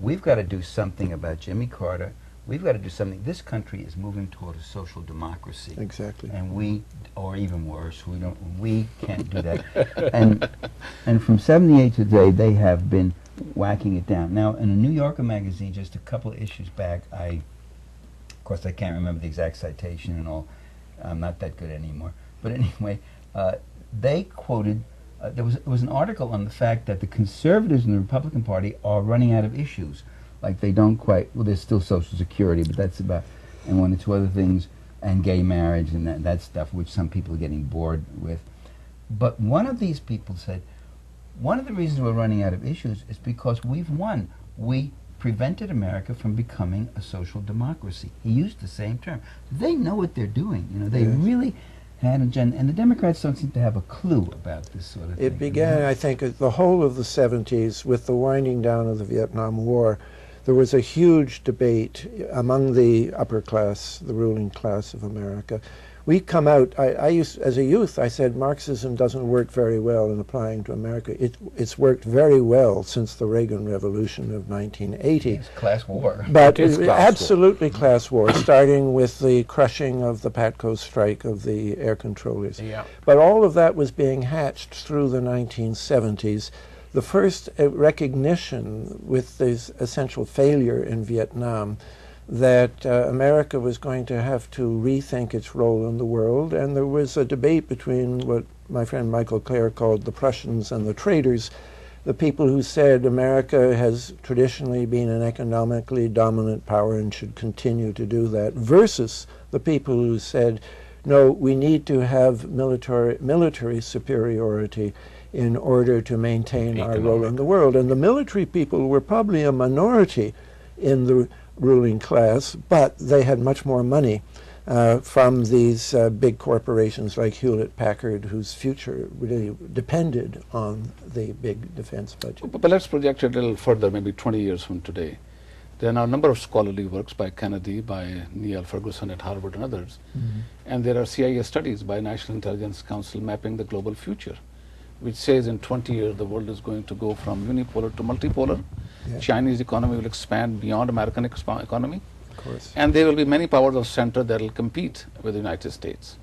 we've got to do something about Jimmy Carter. We've got to do something. This country is moving toward a social democracy. Exactly. And we, or even worse, we can't do that. and from 78 to today, they have been whacking it down. Now, in a New Yorker magazine, just a couple of issues back, of course, I can't remember the exact citation and all. I'm not that good anymore. But anyway, they quoted, there was an article on the fact that the conservatives in the Republican Party are running out of issues. Like they don't quite, well, there's still Social Security, but that's about, and one or two other things, and gay marriage and that stuff, which some people are getting bored with. But one of these people said, one of the reasons we're running out of issues is because we've won. We prevented America from becoming a social democracy. He used the same term. They know what they're doing. You know, they really had an agenda, and the Democrats don't seem to have a clue about this sort of thing. It began, I think, the whole of the 70s with the winding down of the Vietnam War. There was a huge debate among the upper class, the ruling class of America. We come out, as a youth, I said Marxism doesn't work very well in applying to America. It's worked very well since the Reagan Revolution of 1980. It's class war. But absolutely class war, starting with the crushing of the PATCO strike of the air controllers. Yeah. But all of that was being hatched through the 1970s. The first recognition with this essential failure in Vietnam that America was going to have to rethink its role in the world, and there was a debate between what my friend Michael Clare called the Prussians and the traders, the people who said America has traditionally been an economically dominant power and should continue to do that, versus the people who said, no, we need to have military superiority in order to maintain our role in the world. And the military people were probably a minority in the ruling class, but they had much more money from these big corporations like Hewlett-Packard, whose future really depended on the big defense budget. But let's project it a little further, maybe 20 years from today. There are now a number of scholarly works by Kennedy, by Neil Ferguson at Harvard and others, and there are CIA studies by National Intelligence Council mapping the global future, which says in 20 years the world is going to go from unipolar to multipolar. Yeah. Chinese economy will expand beyond American economy. Of course. And there will be many powers of center that will compete with the United States.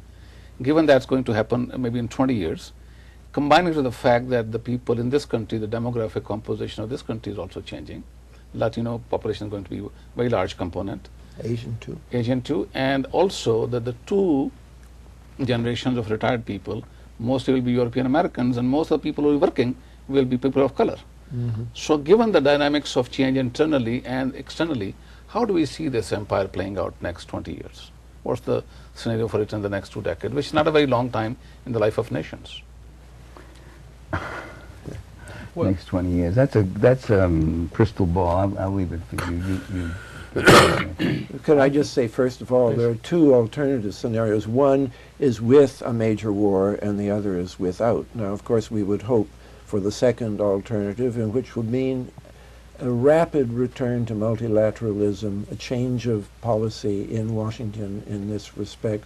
Given that's going to happen maybe in 20 years, combining with the fact that the people in this country, the demographic composition of this country is also changing. Latino population is going to be a very large component. Asian too. And also that the two generations of retired people, mostly will be European Americans, and most of the people who are working will be people of color. So given the dynamics of change internally and externally, how do we see this empire playing out next 20 years? What's the scenario for it in the next 2 decades, which is not a very long time in the life of nations? Next 20 years. That's crystal ball. I'll leave it for you. Could I just say, first of all, there are two alternative scenarios. One is with a major war, and the other is without. Now, of course, we would hope for the second alternative, and which would mean a rapid return to multilateralism, a change of policy in Washington in this respect.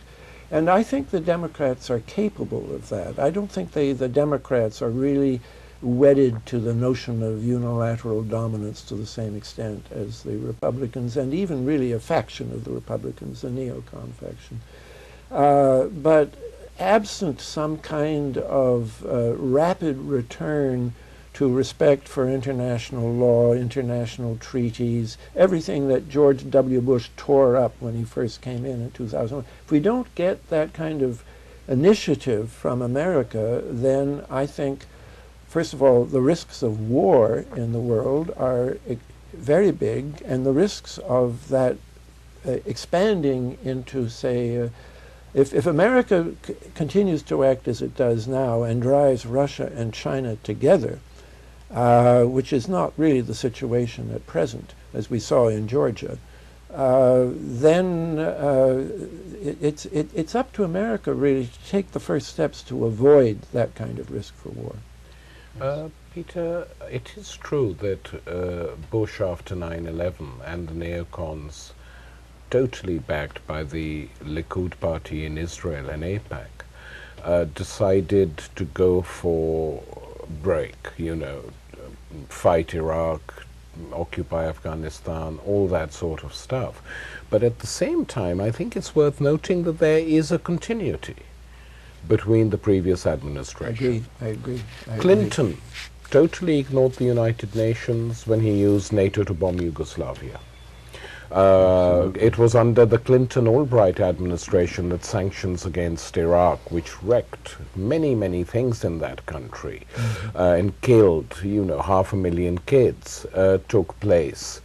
And I think the Democrats are capable of that. I don't think the Democrats are really wedded to the notion of unilateral dominance to the same extent as the Republicans, and even really a faction of the Republicans, the Neocon faction. But absent some kind of rapid return to respect for international law, international treaties, everything that George W. Bush tore up when he first came in 2001. If we don't get that kind of initiative from America, then I think, first of all, the risks of war in the world are very big, and the risks of that expanding into, say, if America continues to act as it does now and drives Russia and China together, which is not really the situation at present, as we saw in Georgia, then it's up to America really to take the first steps to avoid that kind of risk for war. Peter, it is true that Bush after 9/11 and the Neocons, totally backed by the Likud party in Israel and AIPAC, decided to go for break, fight Iraq, occupy Afghanistan, all that sort of stuff. But at the same time, I think it's worth noting that there is a continuity between the previous administration. I agree. Clinton totally ignored the United Nations when he used NATO to bomb Yugoslavia. It was under the Clinton-Albright administration that sanctions against Iraq, which wrecked many, many things in that country and killed, 500,000 kids, took place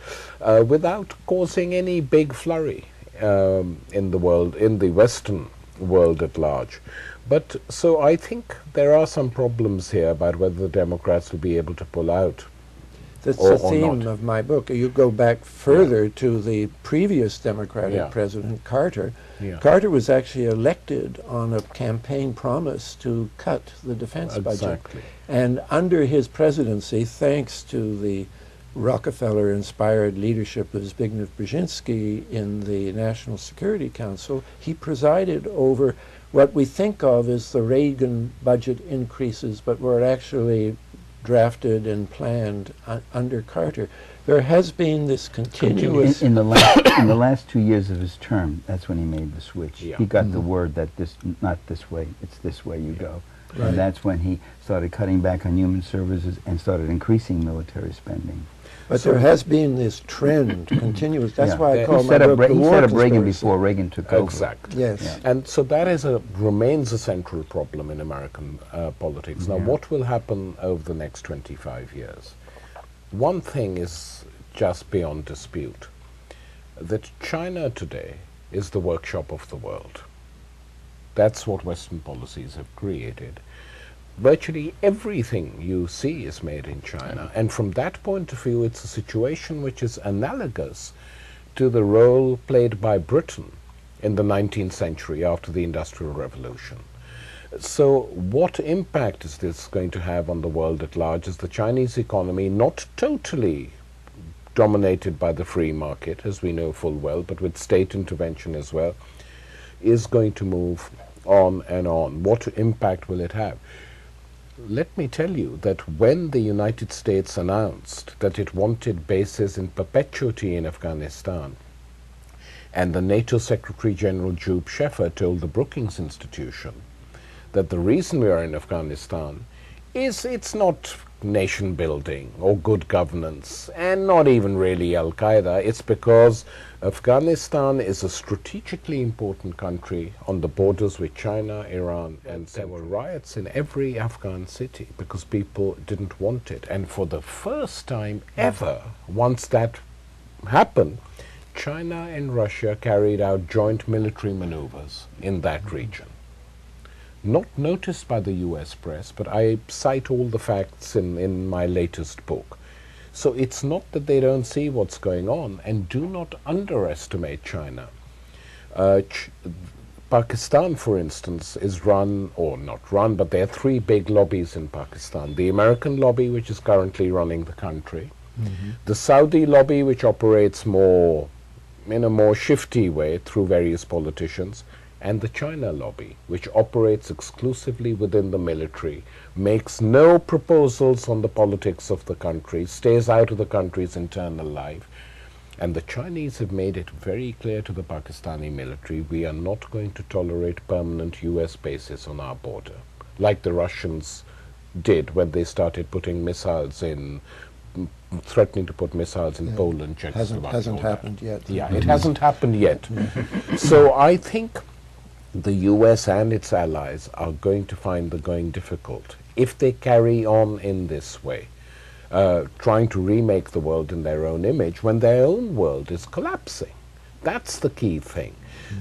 without causing any big flurry in the world, in the Western world at large. But so I think there are some problems here about whether the Democrats will be able to pull out. That's the theme of my book. You go back further to the previous Democratic president, Carter. Carter was actually elected on a campaign promise to cut the defense budget. And under his presidency, thanks to the Rockefeller-inspired leadership of Zbigniew Brzezinski in the National Security Council, he presided over what we think of as the Reagan budget increases, but were actually drafted and planned under Carter. There has been this continuous... In the last 2 years of his term, that's when he made the switch. He got the word that not this way, it's this way you go. Right. And that's when he started cutting back on human services and started increasing military spending. But there has been this trend, continuous. That's why I call my book The War He set up Reagan before Reagan took over. Exactly. Yes. Yeah. And so that is remains a central problem in American politics. Now, what will happen over the next 25 years? One thing is just beyond dispute, that China today is the workshop of the world. That's what Western policies have created. Virtually everything you see is made in China. And from that point of view, it's a situation which is analogous to the role played by Britain in the 19th century after the Industrial Revolution. So what impact is this going to have on the world at large? Is the Chinese economy not totally dominated by the free market, as we know full well, but with state intervention as well, is going to move on and on? What impact will it have? Let me tell you that when the United States announced that it wanted bases in perpetuity in Afghanistan, and the NATO Secretary General Joop Scheffer told the Brookings Institution that the reason we are in Afghanistan is it's not nation building or good governance, and not even really Al-Qaeda. It's because Afghanistan is a strategically important country on the borders with China, Iran, and there were riots in every Afghan city because people didn't want it. And for the first time ever, once that happened, China and Russia carried out joint military maneuvers in that region. Not noticed by the US press, but I cite all the facts in my latest book. So it's not that they don't see what's going on, and do not underestimate China. Pakistan, for instance, is run, or not run, but there are three big lobbies in Pakistan. The American lobby, which is currently running the country, the Saudi lobby, which operates more in a more shifty way through various politicians, and the China lobby, which operates exclusively within the military, makes no proposals on the politics of the country, stays out of the country's internal life. And the Chinese have made it very clear to the Pakistani military, we are not going to tolerate permanent US bases on our border, like the Russians did when they started putting missiles in, threatening to put missiles in Poland, Czechoslovakia. Hasn't happened yet. Yeah, it hasn't happened yet. So I think the US and its allies are going to find the going difficult if they carry on in this way, trying to remake the world in their own image when their own world is collapsing. That's the key thing.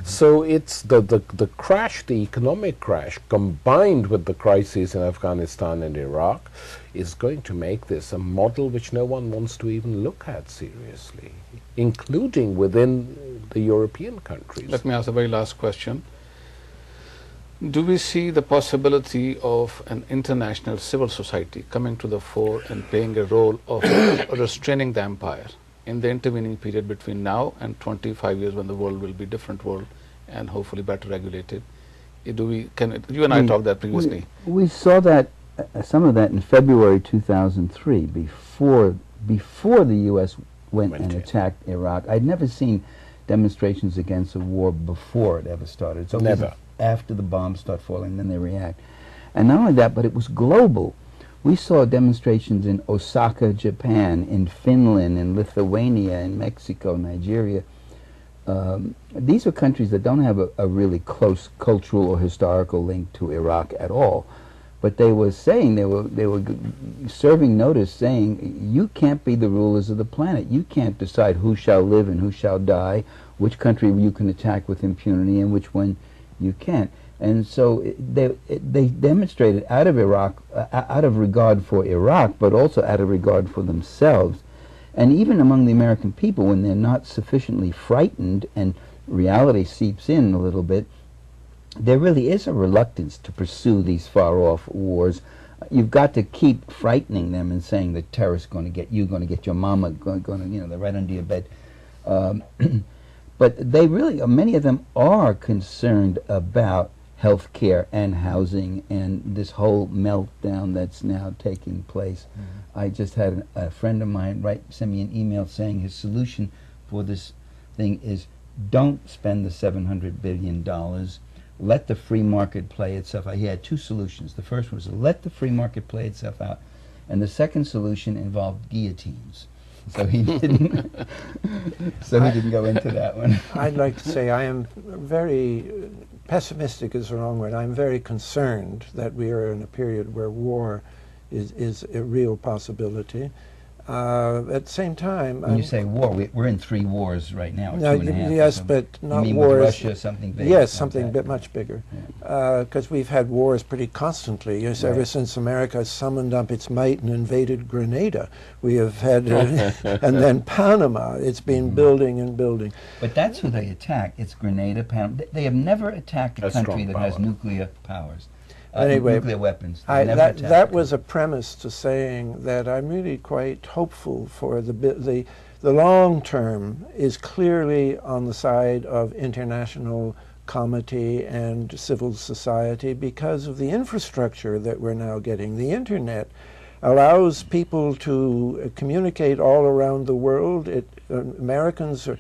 So it's the crash, the economic crash, combined with the crises in Afghanistan and Iraq, is going to make this a model which no one wants to even look at seriously, including within the European countries. Let me ask the very last question. Do we see the possibility of an international civil society coming to the fore and playing a role of restraining the empire in the intervening period between now and 25 years, when the world will be a different world and hopefully better regulated? You and I talked that previously. We saw that, some of that in February 2003, before the U.S. went and attacked Iraq. I'd never seen demonstrations against a war before it ever started. So never. After the bombs start falling, then they react. And not only that, but it was global. We saw demonstrations in Osaka, Japan, in Finland, in Lithuania, in Mexico, Nigeria. These are countries that don't have a really close cultural or historical link to Iraq at all. But they were saying, they were serving notice saying, you can't be the rulers of the planet. You can't decide who shall live and who shall die, which country you can attack with impunity and which one you can't. And so they demonstrated out of Iraq, out of regard for Iraq, but also out of regard for themselves. And even among the American people, when they're not sufficiently frightened and reality seeps in a little bit, there really is a reluctance to pursue these far-off wars. You've got to keep frightening them and saying the terrorists going to get you, going to get your mama, going to, they're right under your bed. But they really, many of them are concerned about health care and housing and this whole meltdown that's now taking place. I just had a friend of mine send me an email saying his solution for this thing is don't spend the $700 billion. Let the free market play itself out. He had two solutions. The first one was let the free market play itself out, and the second solution involved guillotines. So he didn't. So he didn't go into that one. I'd like to say I am very pessimistic is the wrong word. I'm very concerned that we are in a period where war is a real possibility. At the same time, when you say war, we're in 3 wars right now. No, 2.5 yes, but not you mean wars. with Russia, something big. Yes, something much bigger. Yeah. Because we've had wars pretty constantly. Yes, Right. ever since America summoned up its might and invaded Grenada, we have had, and then Panama. It's been building and building. But that's who they attack. It's Grenada, Panama. They have never attacked a country strong that has power. nuclear powers. Anyway, nuclear weapons. They never attacked that a was a premise to saying that I'm really quite hopeful for the long term is clearly on the side of international comity and civil society because of the infrastructure that we're now getting. The internet allows people to communicate all around the world. Americans are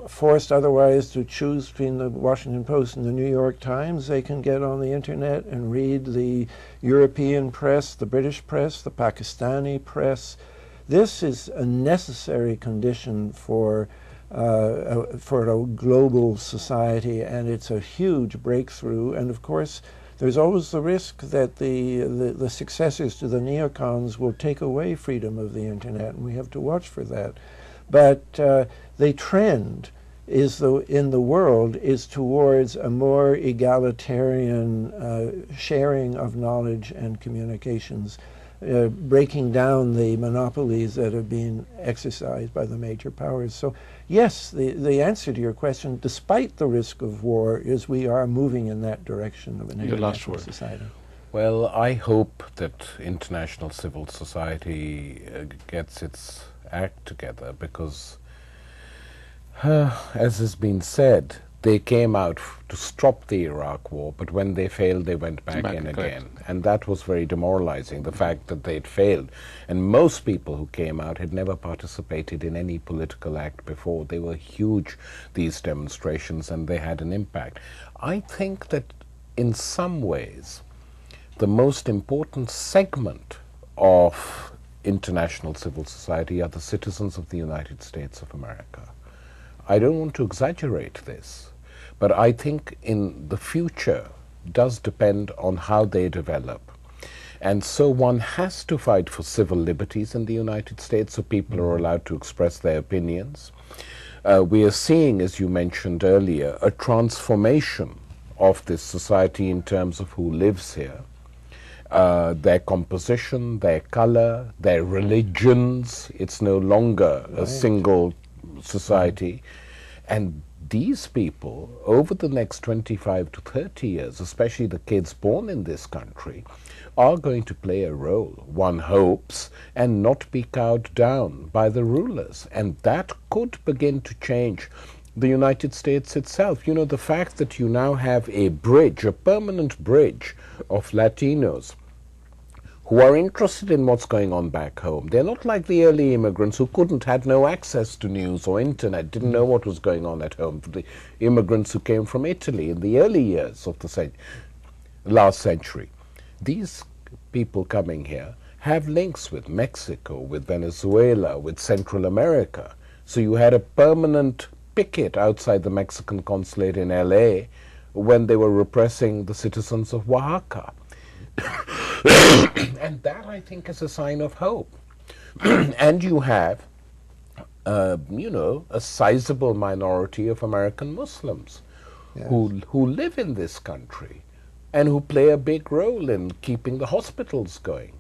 forced otherwise to choose between the Washington Post and the New York Times. They can get on the internet and read the European press, the British press, the Pakistani press. This is a necessary condition for a global society, and it's a huge breakthrough. And of course, there's always the risk that the successors to the neocons will take away freedom of the internet, and we have to watch for that. But the trend in the world is towards a more egalitarian sharing of knowledge and communications, breaking down the monopolies that have been exercised by the major powers. So yes, the answer to your question, despite the risk of war, is we are moving in that direction of an international society. Well, I hope that international civil society gets its act together because, as has been said, They came out to stop the Iraq war, but when they failed, they went back in again. And that was very demoralizing, the fact that they'd failed. And most people who came out had never participated in any political act before. They were huge, these demonstrations, and they had an impact. I think that in some ways, the most important segment of international civil society are the citizens of the United States of America. I don't want to exaggerate this, but I think in the future does depend on how they develop. And so one has to fight for civil liberties in the United States so people are allowed to express their opinions. We are seeing, as you mentioned earlier, a transformation of this society in terms of who lives here. Their composition, their color, their religions. It's no longer a single society. And these people, over the next 25 to 30 years, especially the kids born in this country, are going to play a role, one hopes, and not be cowed down by the rulers. And that could begin to change the United States itself. You know, the fact that you now have a bridge, a permanent bridge of Latinos who are interested in what's going on back home. They're not like the early immigrants who had no access to news or internet, didn't know what was going on at home. The immigrants who came from Italy in the early years of the last century. These people coming here have links with Mexico, with Venezuela, with Central America. So you had a permanent picket outside the Mexican consulate in LA when they were repressing the citizens of Oaxaca. And that, I think, is a sign of hope. And you have, you know, a sizable minority of American Muslims who live in this country and who play a big role in keeping the hospitals going.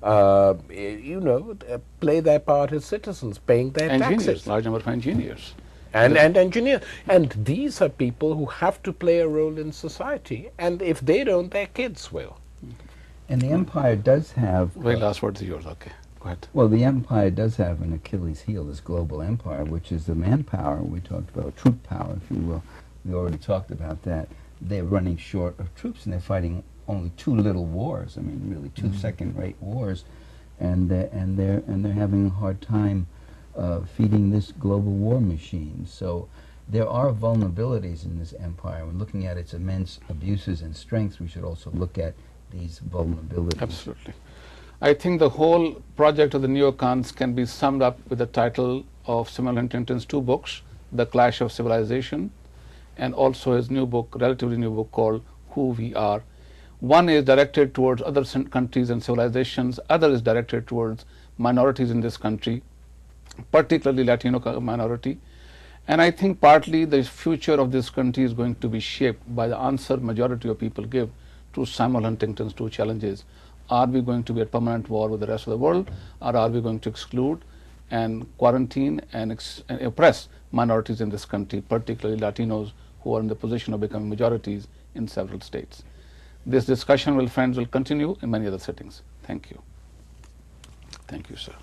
You know, play their part as citizens, paying their taxes. Large number of engineers. And engineers. And these are people who have to play a role in society. And if they don't, their kids will. And the empire does have... Very last word is yours, okay. Go ahead. Well, the empire does have an Achilles heel, this global empire, which is the manpower. We talked about troop power, if you will. We already talked about that. They're running short of troops, and they're fighting only two little wars. I mean, really, two second-rate wars, and they're having a hard time feeding this global war machine. So there are vulnerabilities in this empire. When looking at its immense abuses and strengths, we should also look at these vulnerabilities. Absolutely. I think the whole project of the Neocons can be summed up with the title of Samuel Huntington's two books, The Clash of Civilization, and also his new book, relatively new book, called Who We Are. One is directed towards other countries and civilizations, other is directed towards minorities in this country, particularly Latino minority. And I think partly the future of this country is going to be shaped by the answer majority of people give to Samuel Huntington's two challenges. Are we going to be at permanent war with the rest of the world, or are we going to exclude and quarantine and oppress minorities in this country, particularly Latinos who are in the position of becoming majorities in several states? This discussion, friends, will continue in many other settings. Thank you. Thank you, sir.